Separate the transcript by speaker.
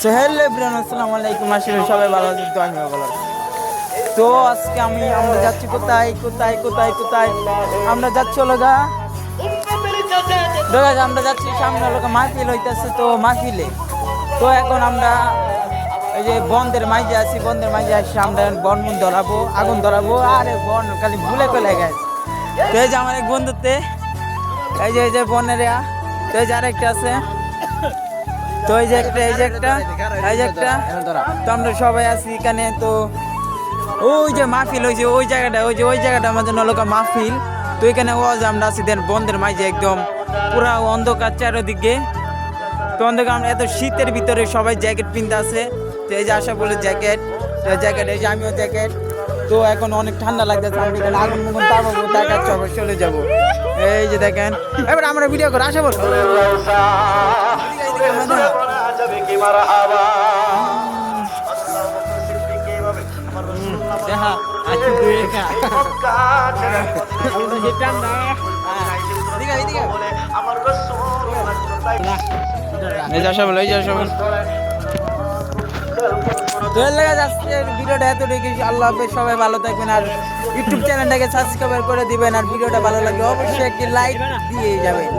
Speaker 1: So hello everyone, আসসালামু আলাইকুম। আসলে সবাই ভালো আছেন, তো আমিও ভালো আছি। তো আজকে আমরা যাচ্ছি কোথায় কোথায় কোথায় কোথায় আমরা যাচ্ছি হলো গা আমরা যাচ্ছি সামনে হলো মাহফিল হইতেছে, তো মাহফিলে তো এখন আমরা এই যে বন্ধের মাঝে আছি, বন্ধের মাঝে আসছি আমরা বন ধরাবো, আগুন ধরাবো। আরে বন খালি ভুলে ফেলে গেছে। তো এই যে আমার এক বন্ধুতে এই যে বনের তো এই যে আরেকটা আছে, তো এই যে একটা তো আমরা সবাই আছি এখানে। তো ওই যে মাহফিল হয়েছে ওই জায়গাটা আমাদের নলকা মাহফিল। তো এখানে আমরা আছি দেন বন্ধের মাঝে, একদম পুরা অন্ধকার চারিদিকে। তো অন্ধকার, আমরা এত শীতের ভিতরে সবাই জ্যাকেট পিনতে আছে। তো এই যে আশা বলে জ্যাকেট, এই যে আমিও জ্যাকেট। তো এখন অনেক ঠান্ডা লাগতেছে, আমি এখানে আগুন মুগুন তাপাবো, তার কাছে সবাই চলে যাবো। এই যে দেখেন, এবার আমরা ভিডিও করে আশা বল ভিডিওটা এতটুকু। আল্লাহ হাফেজ, সবাই ভালো থাকবেন আর ইউটিউব চ্যানেলটাকে সাবস্ক্রাইব করে দিবেন। আর ভিডিওটা ভালো লাগলে অবশ্যই একটি লাইক দিয়ে যাবেন।